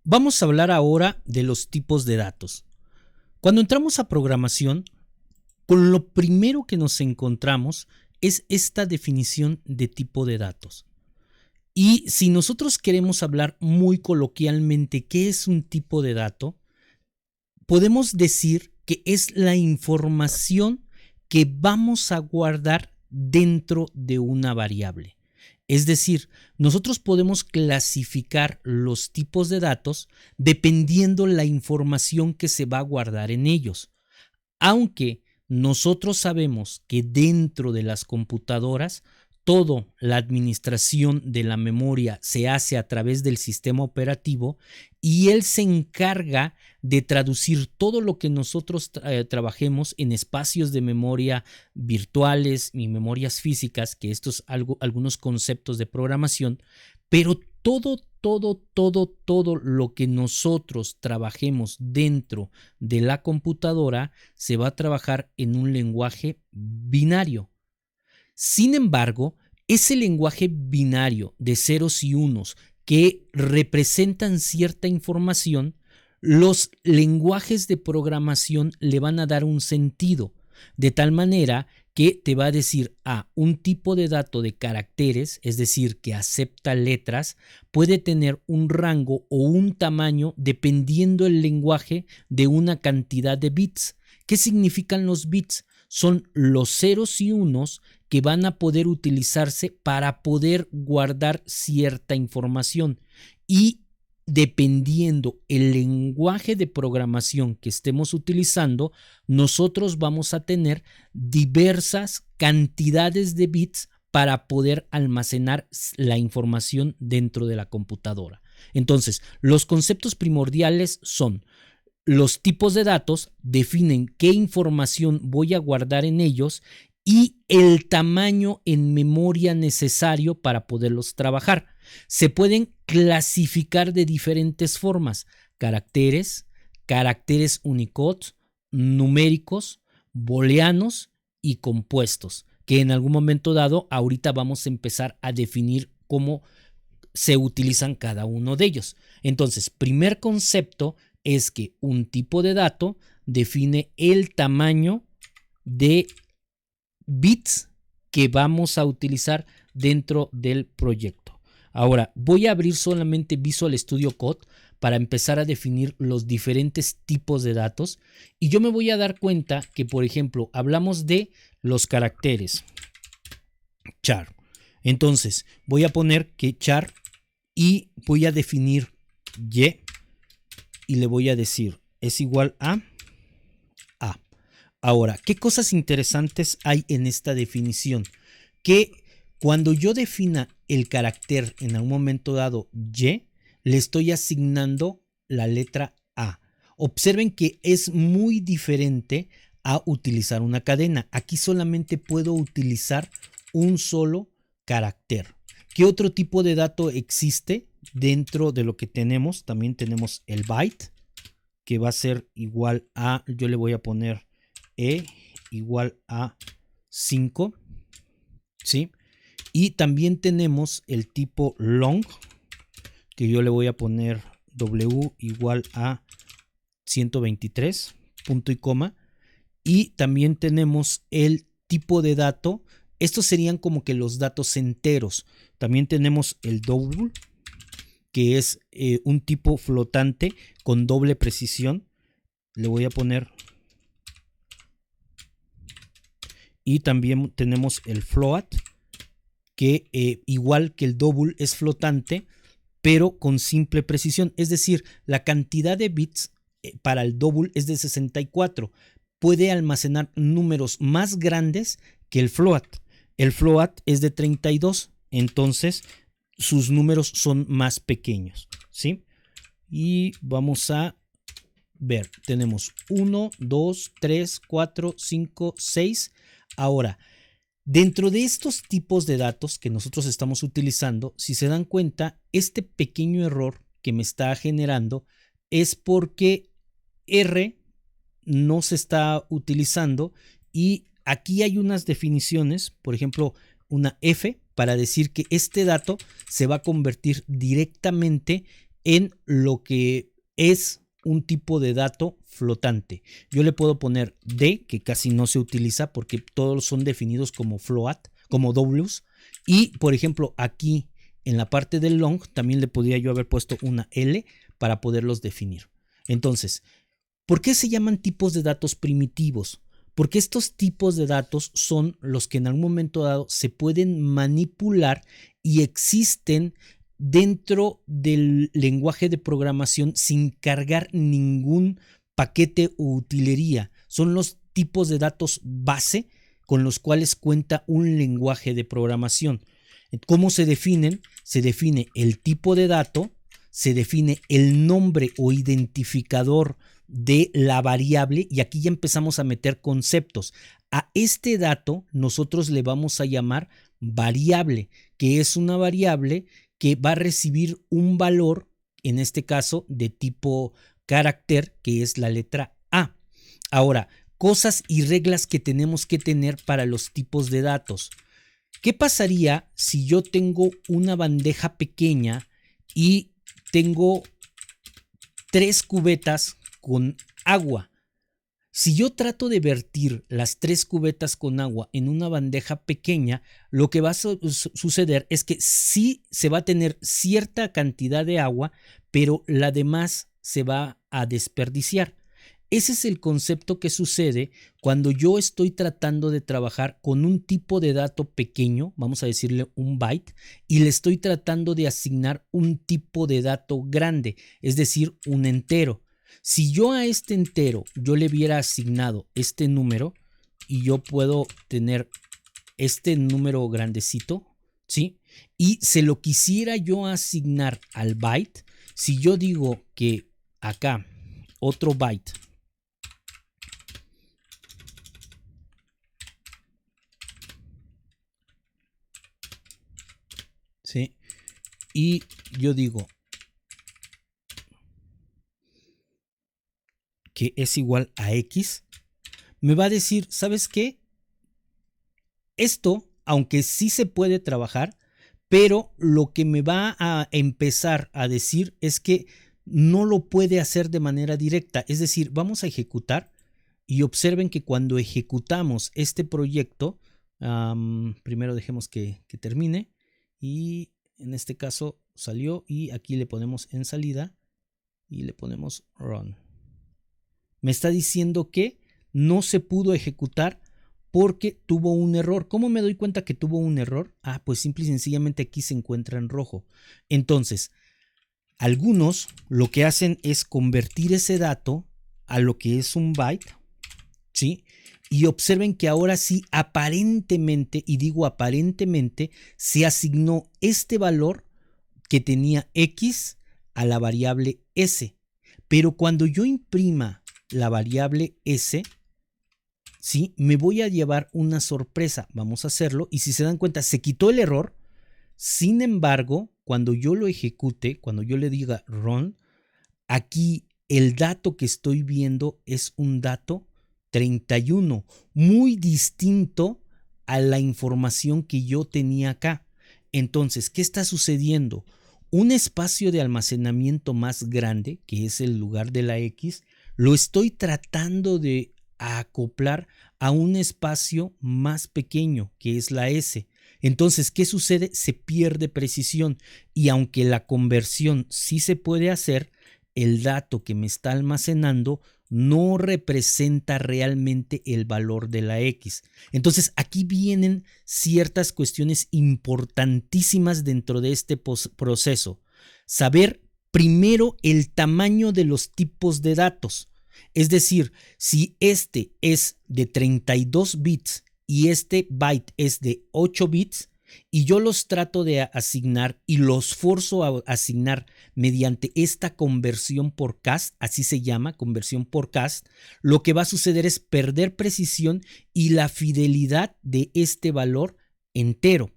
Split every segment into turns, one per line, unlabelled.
Vamos a hablar ahora de los tipos de datos. Cuando entramos a programación, con lo primero que nos encontramos es esta definición de tipo de datos. Y si nosotros queremos hablar muy coloquialmente qué es un tipo de dato, podemos decir que es la información que vamos a guardar dentro de una variable. Es decir, nosotros podemos clasificar los tipos de datos dependiendo la información que se va a guardar en ellos. Aunque nosotros sabemos que dentro de las computadoras toda la administración de la memoria se hace a través del sistema operativo y él se encarga de traducir todo lo que nosotros trabajemos en espacios de memoria virtuales y memorias físicas, que esto es algunos conceptos de programación, pero todo lo que nosotros trabajemos dentro de la computadora se va a trabajar en un lenguaje binario. Sin embargo, ese lenguaje binario de ceros y unos que representan cierta información, los lenguajes de programación le van a dar un sentido, de tal manera que te va a decir, un tipo de dato de caracteres, es decir, que acepta letras, puede tener un rango o un tamaño dependiendo el lenguaje de una cantidad de bits. ¿Qué significan los bits? Son los ceros y unos que van a poder utilizarse para poder guardar cierta información, y dependiendo el lenguaje de programación que estemos utilizando, nosotros vamos a tener diversas cantidades de bits para poder almacenar la información dentro de la computadora. Entonces, los conceptos primordiales son: los tipos de datos definen qué información voy a guardar en ellos y el tamaño en memoria necesario para poderlos trabajar. Se pueden clasificar de diferentes formas: caracteres, caracteres Unicode, numéricos, booleanos y compuestos, que en algún momento dado ahorita vamos a empezar a definir cómo se utilizan cada uno de ellos. Entonces, primer concepto es que un tipo de dato define el tamaño de bits que vamos a utilizar dentro del proyecto. Ahora voy a abrir solamente Visual Studio Code para empezar a definir los diferentes tipos de datos, y yo me voy a dar cuenta que, por ejemplo, hablamos de los caracteres char. Entonces voy a poner que char y voy a definir y le voy a decir es igual a. Ahora, ¿qué cosas interesantes hay en esta definición? Que cuando yo defina el carácter en algún momento dado y, le estoy asignando la letra A. Observen que es muy diferente a utilizar una cadena. Aquí solamente puedo utilizar un solo carácter. ¿Qué otro tipo de dato existe dentro de lo que tenemos? También tenemos el byte, que va a ser igual a, yo le voy a poner igual a 5, ¿sí? Y también tenemos el tipo long, que yo le voy a poner W igual a 123, punto y coma. Y también tenemos el tipo de dato. Estos serían como que los datos enteros. También tenemos el double, que es un tipo flotante con doble precisión. Le voy a poner. Y también tenemos el float, que igual que el double es flotante, pero con simple precisión. Es decir, la cantidad de bits para el double es de 64. Puede almacenar números más grandes que el float. El float es de 32, entonces sus números son más pequeños, ¿sí? Y vamos a ver, tenemos 1, 2, 3, 4, 5, 6. Ahora, dentro de estos tipos de datos que nosotros estamos utilizando, si se dan cuenta, este pequeño error que me está generando es porque R no se está utilizando, y aquí hay unas definiciones, por ejemplo, una F para decir que este dato se va a convertir directamente en lo que es un tipo de dato flotante. Yo le puedo poner D, que casi no se utiliza porque todos son definidos como float, como Ws. Y, por ejemplo, aquí en la parte del long también le podría yo haber puesto una L para poderlos definir. Entonces, ¿por qué se llaman tipos de datos primitivos? Porque estos tipos de datos son los que en algún momento dado se pueden manipular y existen dentro del lenguaje de programación sin cargar ningún paquete o utilería. Son los tipos de datos base con los cuales cuenta un lenguaje de programación. ¿Cómo se definen? Se define el tipo de dato, se define el nombre o identificador de la variable y aquí ya empezamos a meter conceptos. A este dato nosotros le vamos a llamar variable, que es una variable que va a recibir un valor, en este caso de tipo carácter, que es la letra A. Ahora, cosas y reglas que tenemos que tener para los tipos de datos. ¿Qué pasaría si yo tengo una bandeja pequeña y tengo 3 cubetas con agua? Si yo trato de vertir las 3 cubetas con agua en una bandeja pequeña, lo que va a suceder es que sí se va a tener cierta cantidad de agua, pero la demás se va a desperdiciar. Ese es el concepto que sucede cuando yo estoy tratando de trabajar con un tipo de dato pequeño, vamos a decirle un byte, y le estoy tratando de asignar un tipo de dato grande, es decir, un entero. Si yo a este entero yo le hubiera asignado este número y yo puedo tener este número grandecito, ¿sí? Y se lo quisiera yo asignar al byte, si yo digo que acá otro byte, ¿sí? Y yo digo que es igual a X, me va a decir, ¿sabes qué? Esto, aunque sí se puede trabajar, pero lo que me va a empezar a decir es que no lo puede hacer de manera directa. Es decir, vamos a ejecutar y observen que cuando ejecutamos este proyecto, primero dejemos que termine y en este caso salió y aquí le ponemos en salida y le ponemos run. Me está diciendo que no se pudo ejecutar porque tuvo un error. ¿Cómo me doy cuenta que tuvo un error? Pues simple y sencillamente aquí se encuentra en rojo. Entonces, algunos lo que hacen es convertir ese dato a lo que es un byte, ¿sí? Y observen que ahora sí, aparentemente, y digo aparentemente, se asignó este valor que tenía X a la variable S. Pero cuando yo imprima la variable S, ¿sí? Me voy a llevar una sorpresa. Vamos a hacerlo. Y si se dan cuenta, se quitó el error. Sin embargo, cuando yo lo ejecute, cuando yo le diga run, aquí el dato que estoy viendo es un dato 31, muy distinto a la información que yo tenía acá. Entonces, ¿qué está sucediendo? Un espacio de almacenamiento más grande, que es el lugar de la X, lo estoy tratando de acoplar a un espacio más pequeño, que es la S. Entonces, ¿qué sucede? Se pierde precisión y aunque la conversión sí se puede hacer, el dato que me está almacenando no representa realmente el valor de la X. Entonces, aquí vienen ciertas cuestiones importantísimas dentro de este proceso. Saber primero el tamaño de los tipos de datos. Es decir, si este es de 32 bits y este byte es de 8 bits, y yo los trato de asignar y los forzo a asignar mediante esta conversión por cast, así se llama, conversión por cast, lo que va a suceder es perder precisión y la fidelidad de este valor entero.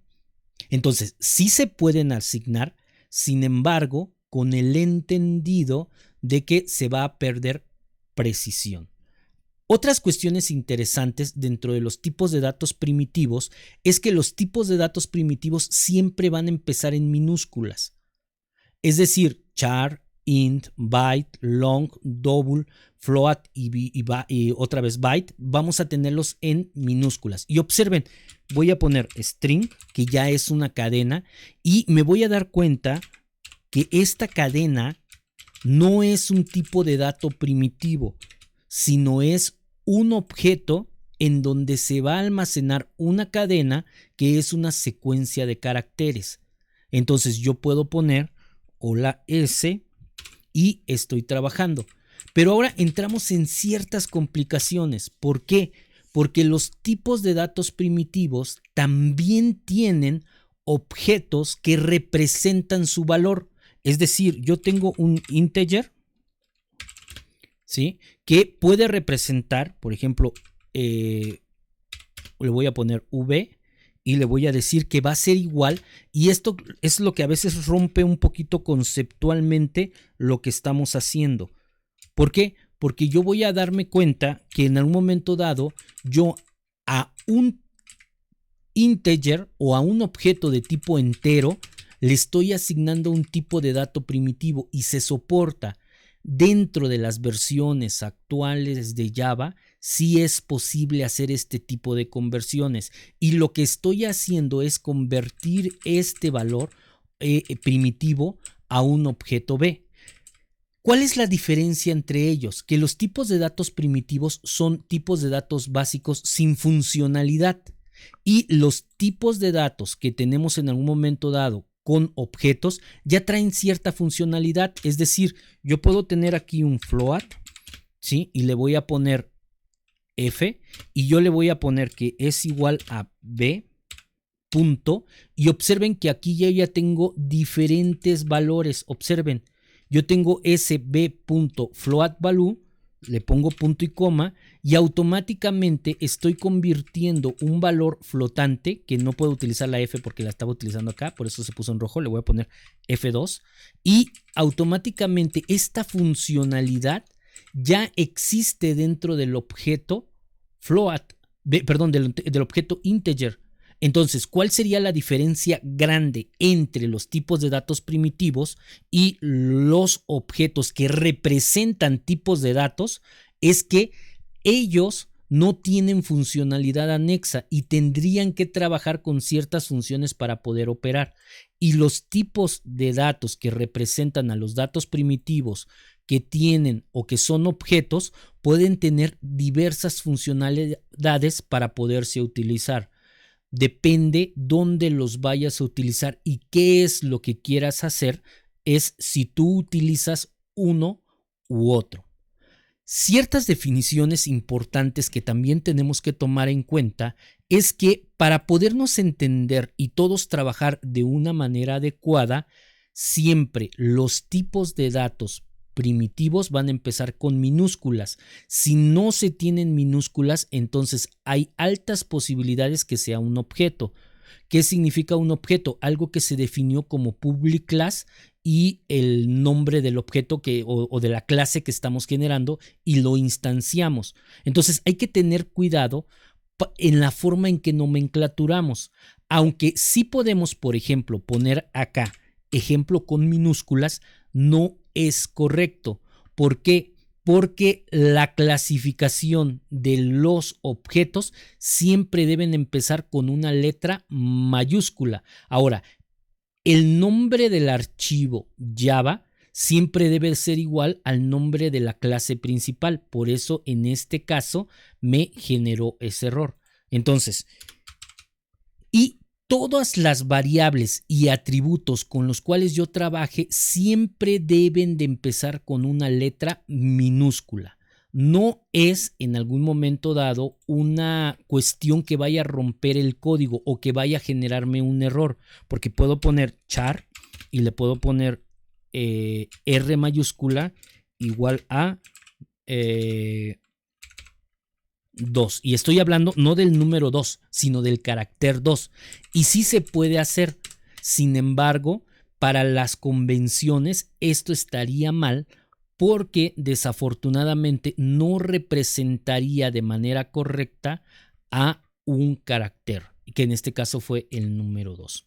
Entonces, sí se pueden asignar, sin embargo, con el entendido de que se va a perder precisión. Otras cuestiones interesantes dentro de los tipos de datos primitivos es que los tipos de datos primitivos siempre van a empezar en minúsculas. Es decir, char, int, byte, long, double, float y otra vez byte, vamos a tenerlos en minúsculas. Y observen, voy a poner string, que ya es una cadena, y me voy a dar cuenta que esta cadena no es un tipo de dato primitivo, sino es un objeto en donde se va a almacenar una cadena que es una secuencia de caracteres. Entonces yo puedo poner hola S y estoy trabajando. Pero ahora entramos en ciertas complicaciones. ¿Por qué? Porque los tipos de datos primitivos también tienen objetos que representan su valor. Es decir, yo tengo un integer, ¿sí?, que puede representar, por ejemplo, le voy a poner v y le voy a decir que va a ser igual, y esto es lo que a veces rompe un poquito conceptualmente lo que estamos haciendo. ¿Por qué? Porque yo voy a darme cuenta que en algún momento dado yo a un integer o a un objeto de tipo entero le estoy asignando un tipo de dato primitivo y se soporta. Dentro de las versiones actuales de Java, sí es posible hacer este tipo de conversiones. Y lo que estoy haciendo es convertir este valor primitivo a un objeto B. ¿Cuál es la diferencia entre ellos? Que los tipos de datos primitivos son tipos de datos básicos sin funcionalidad. Y los tipos de datos que tenemos en algún momento dado con objetos ya traen cierta funcionalidad. Es decir, yo puedo tener aquí un float, ¿sí?, y le voy a poner f, y yo le voy a poner que es igual a b, punto, y observen que aquí ya tengo diferentes valores. Observen, yo tengo ese b.floatValue, le pongo punto y coma, y automáticamente estoy convirtiendo un valor flotante, que no puedo utilizar la F porque la estaba utilizando acá, por eso se puso en rojo, le voy a poner F2, y automáticamente esta funcionalidad ya existe dentro del objeto float, perdón, del objeto integer. Entonces, ¿cuál sería la diferencia grande entre los tipos de datos primitivos y los objetos que representan tipos de datos? Es que ellos no tienen funcionalidad anexa y tendrían que trabajar con ciertas funciones para poder operar. Y los tipos de datos que representan a los datos primitivos que tienen o que son objetos pueden tener diversas funcionalidades para poderse utilizar. Depende dónde los vayas a utilizar y qué es lo que quieras hacer, es si tú utilizas uno u otro. Ciertas definiciones importantes que también tenemos que tomar en cuenta es que para podernos entender y todos trabajar de una manera adecuada, siempre los tipos de datos primitivos van a empezar con minúsculas. Si no se tienen minúsculas, entonces hay altas posibilidades que sea un objeto. ¿Qué significa un objeto? Algo que se definió como public class y el nombre del objeto o de la clase que estamos generando y lo instanciamos. Entonces hay que tener cuidado en la forma en que nomenclaturamos. Aunque sí podemos, por ejemplo, poner acá ejemplo con minúsculas, no es correcto. ¿Por qué? Porque la clasificación de los objetos siempre deben empezar con una letra mayúscula. Ahora, el nombre del archivo Java siempre debe ser igual al nombre de la clase principal. Por eso, en este caso, me generó ese error. Entonces, y todas las variables y atributos con los cuales yo trabaje siempre deben de empezar con una letra minúscula. No es en algún momento dado una cuestión que vaya a romper el código o que vaya a generarme un error, porque puedo poner char y le puedo poner R mayúscula igual a 2, y estoy hablando no del número 2, sino del carácter 2, y sí se puede hacer. Sin embargo, para las convenciones esto estaría mal porque desafortunadamente no representaría de manera correcta a un carácter, que en este caso fue el número 2.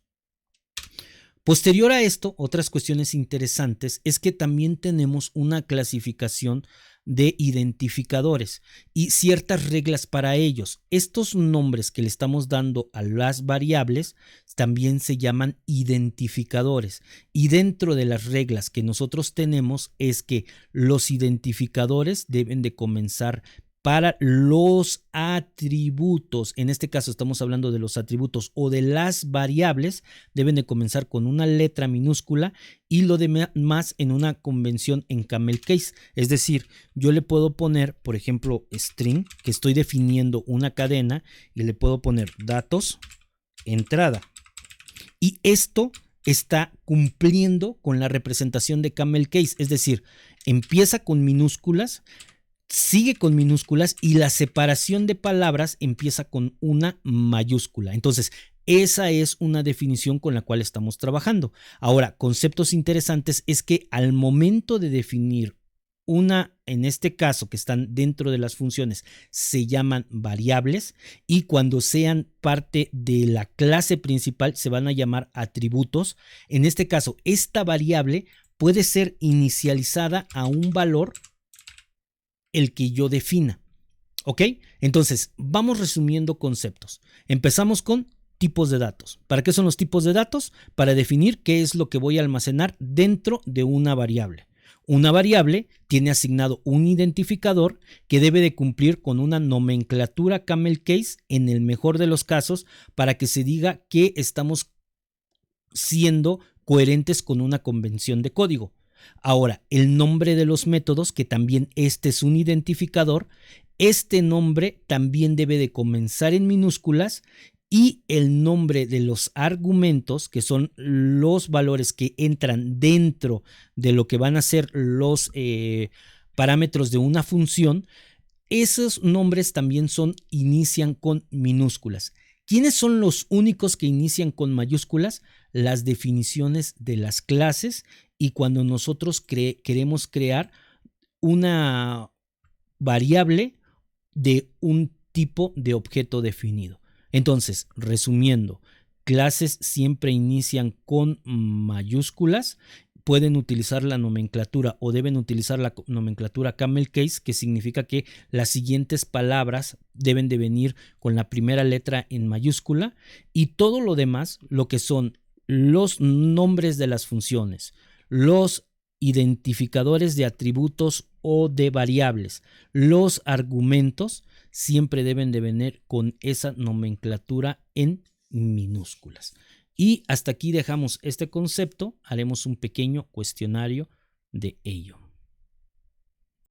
Posterior a esto, otras cuestiones interesantes es que también tenemos una clasificación de identificadores y ciertas reglas para ellos. Estos nombres que le estamos dando a las variables también se llaman identificadores, y dentro de las reglas que nosotros tenemos es que los identificadores deben de comenzar para los atributos. En este caso estamos hablando de los atributos o de las variables, deben de comenzar con una letra minúscula y lo demás en una convención en camel case. Es decir, yo le puedo poner, por ejemplo, string, que estoy definiendo una cadena, y le puedo poner datos, entrada. Y esto está cumpliendo con la representación de camel case, es decir, empieza con minúsculas, sigue con minúsculas y la separación de palabras empieza con una mayúscula. Entonces, esa es una definición con la cual estamos trabajando. Ahora, conceptos interesantes es que al momento de definir una, en este caso que están dentro de las funciones, se llaman variables, y cuando sean parte de la clase principal se van a llamar atributos. En este caso, esta variable puede ser inicializada a un valor el que yo defina. ¿Ok? Entonces, vamos resumiendo conceptos. Empezamos con tipos de datos. ¿Para qué son los tipos de datos? Para definir qué es lo que voy a almacenar dentro de una variable. Una variable tiene asignado un identificador que debe de cumplir con una nomenclatura camel case en el mejor de los casos para que se diga que estamos siendo coherentes con una convención de código. Ahora, el nombre de los métodos, que también este es un identificador, este nombre también debe de comenzar en minúsculas, y el nombre de los argumentos, que son los valores que entran dentro de lo que van a ser los parámetros de una función, esos nombres también inician con minúsculas. ¿Quiénes son los únicos que inician con mayúsculas? Las definiciones de las clases, y cuando nosotros queremos crear una variable de un tipo de objeto definido. Entonces, resumiendo, clases siempre inician con mayúsculas, pueden utilizar la nomenclatura o deben utilizar la nomenclatura camel case, que significa que las siguientes palabras deben de venir con la primera letra en mayúscula, y todo lo demás, lo que son los nombres de las funciones, los identificadores de atributos o de variables, los argumentos, siempre deben de venir con esa nomenclatura en minúsculas. Y hasta aquí dejamos este concepto, haremos un pequeño cuestionario de ello.